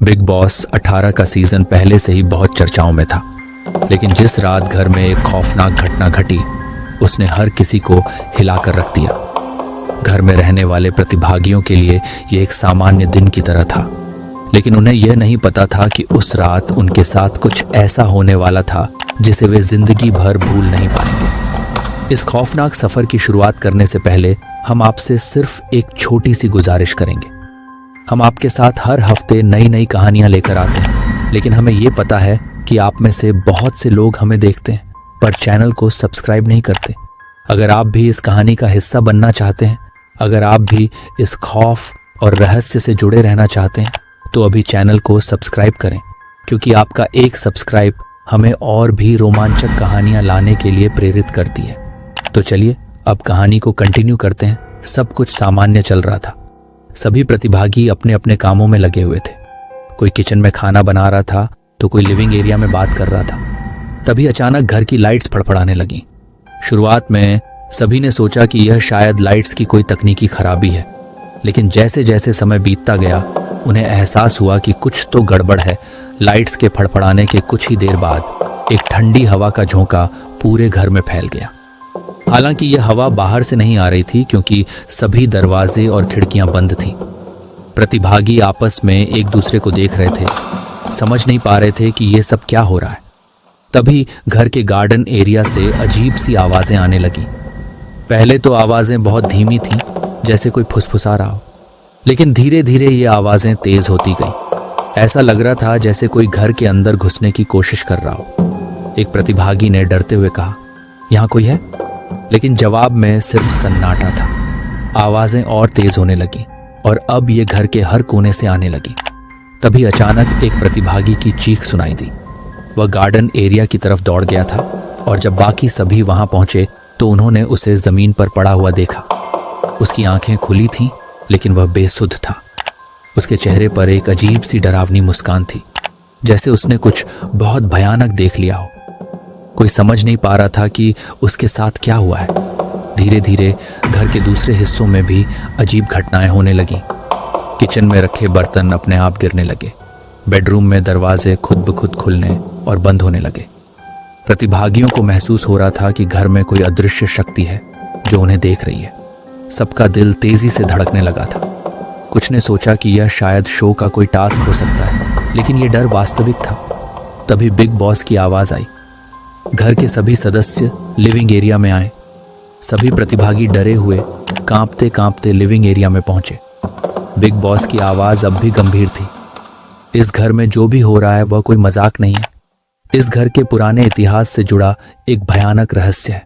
Big boss 18 का season पहले से ही बहुत चर्चाओं में था, लेकिन जिस रात घर में एक खौफनाक घटना घटी उसने हर किसी को हिलाकर रख दिया। घर में रहने वाले प्रतिभागियों के लिए यह एक सामान्य दिन की तरह था, लेकिन उन्हें यह नहीं पता था कि उस रात उनके साथ कुछ ऐसा होने वाला था जिसे वे जिंदगी भर भूल नहीं पाएंगे। इस खौफनाक सफर की शुरुआत करने से पहले हम आपसे सिर्फ एक छोटी सी गुजारिश करेंगे। हम आपके साथ हर हफ्ते नई नई कहानियां लेकर आते हैं, लेकिन हमें यह पता है कि आप में से बहुत से लोग हमें देखते हैं पर चैनल को सब्सक्राइब नहीं करते। अगर आप भी इस कहानी का हिस्सा बनना चाहते हैं, अगर आप भी इस खौफ और रहस्य से जुड़े रहना चाहते हैं, तो अभी चैनल को सब्सक्राइब करें, क्योंकि आपका एक सब्सक्राइब हमें और भी रोमांचक कहानियां लाने के लिए प्रेरित करती है। तो चलिए अब कहानी को कंटिन्यू करते हैं। सब कुछ सामान्य चल रहा था। सभी प्रतिभागी अपने अपने कामों में लगे हुए थे। कोई किचन में खाना बना रहा था तो कोई लिविंग एरिया में बात कर रहा था। तभी अचानक घर की लाइट्स फड़फड़ाने लगीं। शुरुआत में सभी ने सोचा कि यह शायद लाइट्स की कोई तकनीकी खराबी है, लेकिन जैसे जैसे समय बीतता गया उन्हें एहसास हुआ कि कुछ तो गड़बड़ है। लाइट्स के फड़फड़ाने के कुछ ही देर बाद एक ठंडी हवा का झोंका पूरे घर में फैल गया। हालांकि यह हवा बाहर से नहीं आ रही थी, क्योंकि सभी दरवाजे और खिड़कियां बंद थीं। प्रतिभागी आपस में एक दूसरे को देख रहे थे, समझ नहीं पा रहे थे कि यह सब क्या हो रहा है। तभी घर के गार्डन एरिया से अजीब सी आवाजें आने लगीं। पहले तो आवाजें बहुत धीमी थीं, जैसे कोई फुसफुसा रहा हो, लेकिन धीरे धीरे ये आवाजें तेज होती गईं। ऐसा लग रहा था जैसे कोई घर के अंदर घुसने की कोशिश कर रहा हो। एक प्रतिभागी ने डरते हुए कहा, यहाँ कोई है? लेकिन जवाब में सिर्फ सन्नाटा था। आवाजें और तेज होने लगी और अब ये घर के हर कोने से आने लगी। तभी अचानक एक प्रतिभागी की चीख सुनाई दी। वह गार्डन एरिया की तरफ दौड़ गया था और जब बाकी सभी वहां पहुंचे तो उन्होंने उसे जमीन पर पड़ा हुआ देखा। उसकी आंखें खुली थीं, लेकिन वह बेसुध था। उसके चेहरे पर एक अजीब सी डरावनी मुस्कान थी, जैसे उसने कुछ बहुत भयानक देख लिया हो। कोई समझ नहीं पा रहा था कि उसके साथ क्या हुआ है। धीरे धीरे घर के दूसरे हिस्सों में भी अजीब घटनाएं होने लगीं। किचन में रखे बर्तन अपने आप गिरने लगे। बेडरूम में दरवाजे खुद ब खुद खुलने और बंद होने लगे। प्रतिभागियों को महसूस हो रहा था कि घर में कोई अदृश्य शक्ति है जो उन्हें देख रही है। सबका दिल तेजी से धड़कने लगा था। कुछ ने सोचा कि यह शायद शो का कोई टास्क हो सकता है, लेकिन यह डर वास्तविक था। तभी बिग बॉस की आवाज आई। घर के सभी सदस्य लिविंग एरिया में आए। सभी प्रतिभागी डरे हुए कांपते कांपते लिविंग एरिया में पहुंचे। बिग बॉस की आवाज अब भी गंभीर थी। इस घर में जो भी हो रहा है वह कोई मजाक नहीं है। इस घर के पुराने इतिहास से जुड़ा एक भयानक रहस्य है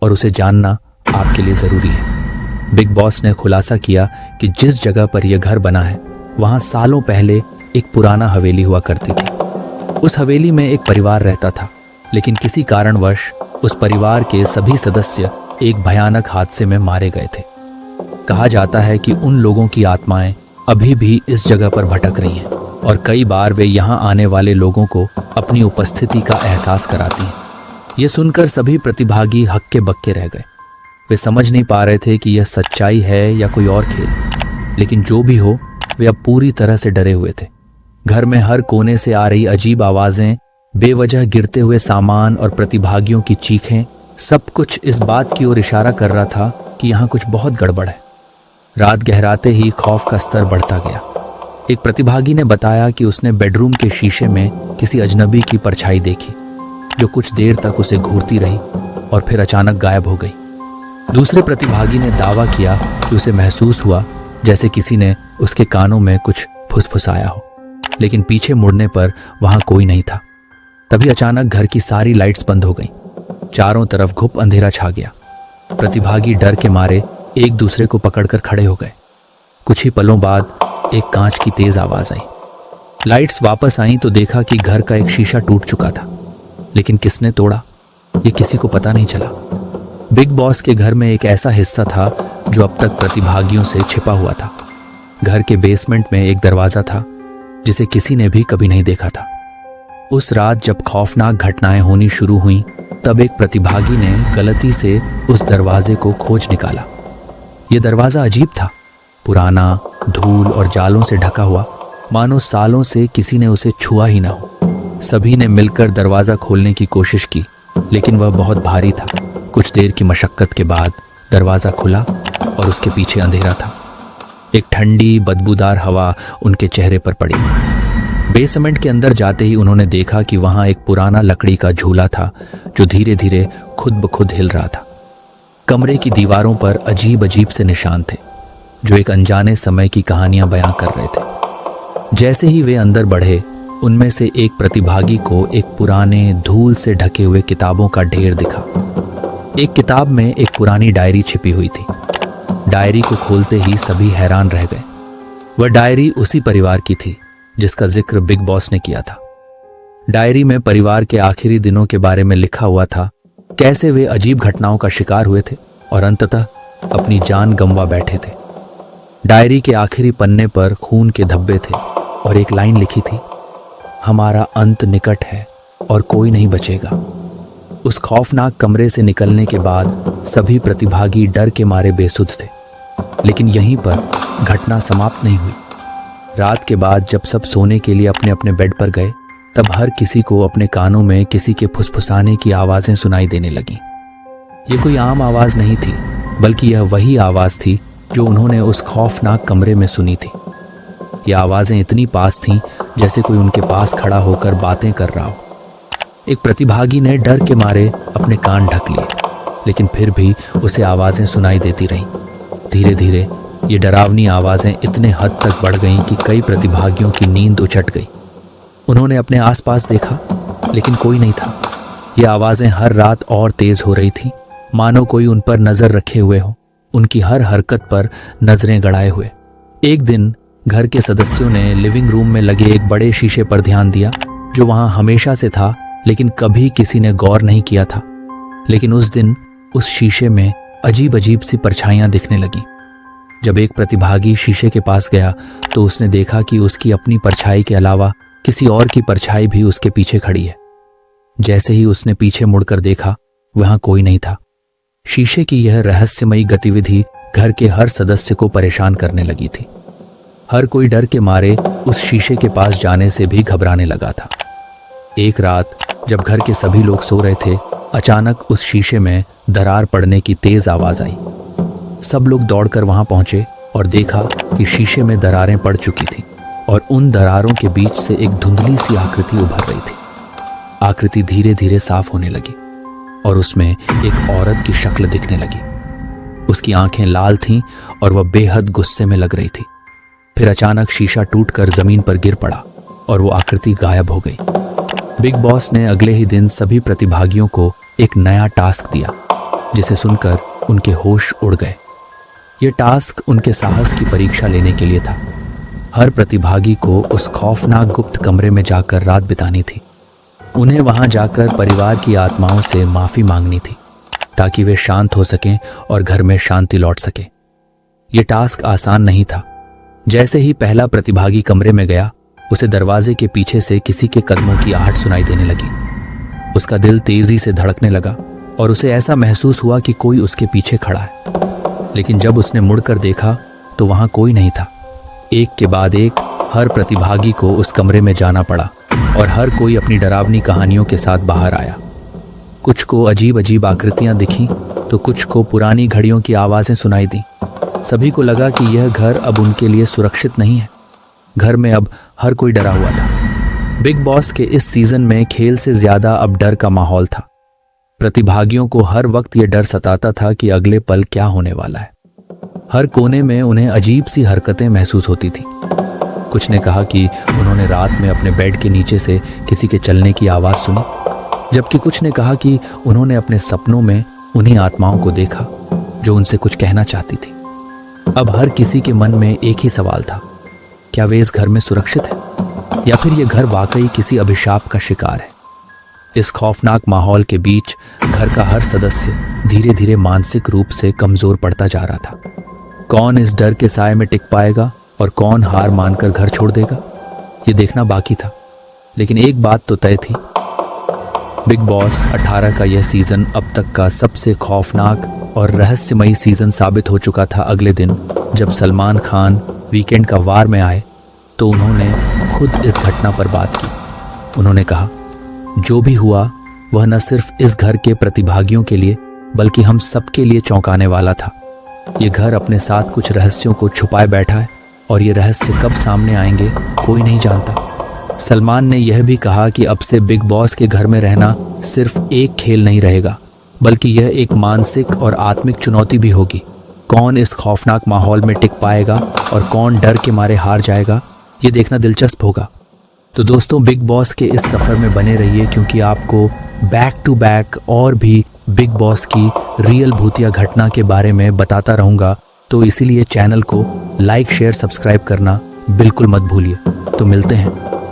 और उसे जानना आपके लिए जरूरी है। बिग बॉस ने खुलासा किया कि जिस जगह पर यह घर बना है वहां सालों पहले एक पुराना हवेली हुआ करती थी। उस हवेली में एक परिवार रहता था, लेकिन किसी कारणवश उस परिवार के सभी सदस्य एक भयानक हादसे में मारे गए थे। कहा जाता है कि उन लोगों की आत्माएं अभी भी इस जगह पर भटक रही हैं और कई बार वे यहाँ आने वाले लोगों को अपनी उपस्थिति का एहसास कराती हैं। ये सुनकर सभी प्रतिभागी हक्के बक्के रह गए। वे समझ नहीं पा रहे थे कि यह सच्चाई है या कोई और खेल, लेकिन जो भी हो वे अब पूरी तरह से डरे हुए थे। घर में हर कोने से आ रही अजीब आवाजें, बेवजह गिरते हुए सामान और प्रतिभागियों की चीखें, सब कुछ इस बात की ओर इशारा कर रहा था कि यहाँ कुछ बहुत गड़बड़ है। रात गहराते ही खौफ का स्तर बढ़ता गया। एक प्रतिभागी ने बताया कि उसने बेडरूम के शीशे में किसी अजनबी की परछाई देखी, जो कुछ देर तक उसे घूरती रही और फिर अचानक गायब हो गई। दूसरे प्रतिभागी ने दावा किया कि उसे महसूस हुआ जैसे किसी ने उसके कानों में कुछ फुसफुसाया हो, लेकिन पीछे मुड़ने पर वहां कोई नहीं था। तभी अचानक घर की सारी लाइट्स बंद हो गईं। चारों तरफ घुप अंधेरा छा गया। प्रतिभागी डर के मारे एक दूसरे को पकड़कर खड़े हो गए। कुछ ही पलों बाद एक कांच की तेज आवाज आई। लाइट्स वापस आईं तो देखा कि घर का एक शीशा टूट चुका था, लेकिन किसने तोड़ा ये किसी को पता नहीं चला। बिग बॉस के घर में एक ऐसा हिस्सा था जो अब तक प्रतिभागियों से छिपा हुआ था। घर के बेसमेंट में एक दरवाजा था जिसे किसी ने भी कभी नहीं देखा था। उस रात जब खौफनाक घटनाएं होनी शुरू हुईं, तब एक प्रतिभागी ने गलती से उस दरवाजे को खोज निकाला। यह दरवाजा अजीब था, पुराना, धूल और जालों से ढका हुआ, मानो सालों से किसी ने उसे छुआ ही ना हो। सभी ने मिलकर दरवाजा खोलने की कोशिश की, लेकिन वह बहुत भारी था। कुछ देर की मशक्कत के बाद दरवाजा खुला और उसके पीछे अंधेरा था। एक ठंडी बदबूदार हवा उनके चेहरे पर पड़ी। बेसमेंट के अंदर जाते ही उन्होंने देखा कि वहां एक पुराना लकड़ी का झूला था जो धीरे धीरे खुद ब खुद हिल रहा था। कमरे की दीवारों पर अजीब अजीब से निशान थे जो एक अनजाने समय की कहानियां बयां कर रहे थे। जैसे ही वे अंदर बढ़े, उनमें से एक प्रतिभागी को एक पुराने धूल से ढके हुए किताबों का ढेर दिखा। एक किताब में एक पुरानी डायरी छिपी हुई थी। डायरी को खोलते ही सभी हैरान रह गए। वह डायरी उसी परिवार की थी जिसका जिक्र बिग बॉस ने किया था। डायरी में परिवार के आखिरी दिनों के बारे में लिखा हुआ था, कैसे वे अजीब घटनाओं का शिकार हुए थे और अंततः अपनी जान गंवा बैठे थे। डायरी के आखिरी पन्ने पर खून के धब्बे थे और एक लाइन लिखी थी, हमारा अंत निकट है और कोई नहीं बचेगा। उस खौफनाक कमरे से निकलने के बाद सभी प्रतिभागी डर के मारे बेसुध थे। लेकिन यहीं पर घटना समाप्त नहीं हुई। रात के बाद जब सब सोने के लिए अपने अपने बेड पर गए, तब हर किसी को अपने कानों में किसी के फुसफुसाने की आवाजें सुनाई देने लगीं। ये कोई आम आवाज नहीं थी, बल्कि यह वही आवाज थी जो उन्होंने उस खौफनाक कमरे में सुनी थी। ये आवाजें इतनी पास थीं जैसे कोई उनके पास खड़ा होकर बातें कर रहा हो। एक प्रतिभागी ने डर के मारे अपने कान ढक लिए, लेकिन फिर भी उसे आवाजें सुनाई देती रहीं। धीरे धीरे ये डरावनी आवाजें इतने हद तक बढ़ गईं कि कई प्रतिभागियों की नींद उचट गई। उन्होंने अपने आसपास देखा, लेकिन कोई नहीं था। ये आवाजें हर रात और तेज हो रही थीं, मानो कोई उन पर नजर रखे हुए हो, उनकी हर हरकत पर नजरें गड़ाए हुए। एक दिन घर के सदस्यों ने लिविंग रूम में लगे एक बड़े शीशे पर ध्यान दिया, जो वहां हमेशा से था, लेकिन कभी किसी ने गौर नहीं किया था। लेकिन उस दिन उस शीशे में अजीब अजीब सी परछाइयां दिखने लगीं। जब एक प्रतिभागी शीशे के पास गया तो उसने देखा कि उसकी अपनी परछाई के अलावा किसी और की परछाई भी उसके पीछे खड़ी है। जैसे ही उसने पीछे मुड़कर देखा, वहां कोई नहीं था। शीशे की यह रहस्यमयी गतिविधि घर के हर सदस्य को परेशान करने लगी थी। हर कोई डर के मारे उस शीशे के पास जाने से भी घबराने लगा था। एक रात जब घर के सभी लोग सो रहे थे, अचानक उस शीशे में दरार पड़ने की तेज आवाज आई। सब लोग दौड़कर वहां पहुंचे और देखा कि शीशे में दरारें पड़ चुकी थीं और उन दरारों के बीच से एक धुंधली सी आकृति उभर रही थी। आकृति धीरे धीरे साफ होने लगी और उसमें एक औरत की शक्ल दिखने लगी। उसकी आंखें लाल थीं और वह बेहद गुस्से में लग रही थी। फिर अचानक शीशा टूटकर जमीन पर गिर पड़ा और वो आकृति गायब हो गई। बिग बॉस ने अगले ही दिन सभी प्रतिभागियों को एक नया टास्क दिया, जिसे सुनकर उनके होश उड़ गए। ये टास्क उनके साहस की परीक्षा लेने के लिए था। हर प्रतिभागी को उस खौफनाक गुप्त कमरे में जाकर रात बितानी थी। उन्हें वहां जाकर परिवार की आत्माओं से माफी मांगनी थी, ताकि वे शांत हो सकें और घर में शांति लौट सके। ये टास्क आसान नहीं था। जैसे ही पहला प्रतिभागी कमरे में गया, उसे दरवाजे के पीछे से किसी के कदमों की आहट सुनाई देने लगी। उसका दिल तेजी से धड़कने लगा और उसे ऐसा महसूस हुआ कि कोई उसके पीछे खड़ा है। लेकिन जब उसने मुड़कर देखा तो वहां कोई नहीं था। एक के बाद एक हर प्रतिभागी को उस कमरे में जाना पड़ा और हर कोई अपनी डरावनी कहानियों के साथ बाहर आया। कुछ को अजीब अजीब आकृतियां दिखीं तो कुछ को पुरानी घड़ियों की आवाजें सुनाई दी। सभी को लगा कि यह घर अब उनके लिए सुरक्षित नहीं है। घर में अब हर कोई डरा हुआ था। बिग बॉस के इस सीजन में खेल से ज्यादा अब डर का माहौल था। प्रतिभागियों को हर वक्त यह डर सताता था कि अगले पल क्या होने वाला है। हर कोने में उन्हें अजीब सी हरकतें महसूस होती थी। कुछ ने कहा कि उन्होंने रात में अपने बेड के नीचे से किसी के चलने की आवाज सुनी, जबकि कुछ ने कहा कि उन्होंने अपने सपनों में उन्हीं आत्माओं को देखा जो उनसे कुछ कहना चाहती थी। अब हर किसी के मन में एक ही सवाल था, क्या वे इस घर में सुरक्षित हैं या फिर ये घर वाकई किसी अभिशाप का शिकार है। इस खौफनाक माहौल के बीच घर का हर सदस्य धीरे धीरे मानसिक रूप से कमजोर पड़ता जा रहा था। कौन इस डर के साए में टिक पाएगा और कौन हार मानकर घर छोड़ देगा, ये देखना बाकी था। लेकिन एक बात तो तय थी, बिग बॉस 18 का यह सीजन अब तक का सबसे खौफनाक और रहस्यमयी सीजन साबित हो चुका था। अगले दिन जब सलमान खान वीकेंड का वार में आए तो उन्होंने खुद इस घटना पर बात की। उन्होंने कहा, जो भी हुआ वह न सिर्फ इस घर के प्रतिभागियों के लिए बल्कि हम सबके लिए चौंकाने वाला था। ये घर अपने साथ कुछ रहस्यों को छुपाए बैठा है और ये रहस्य कब सामने आएंगे कोई नहीं जानता। सलमान ने यह भी कहा कि अब से बिग बॉस के घर में रहना सिर्फ एक खेल नहीं रहेगा बल्कि यह एक मानसिक और आत्मिक चुनौती भी होगी। कौन इस खौफनाक माहौल में टिक पाएगा और कौन डर के मारे हार जाएगा, ये देखना दिलचस्प होगा। तो दोस्तों, बिग बॉस के इस सफ़र में बने रहिए क्योंकि आपको बैक टू बैक और भी बिग बॉस की रियल भूतिया घटना के बारे में बताता रहूँगा। तो इसीलिए चैनल को लाइक, शेयर, सब्सक्राइब करना बिल्कुल मत भूलिए। तो मिलते हैं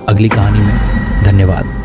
अगली कहानी में। धन्यवाद।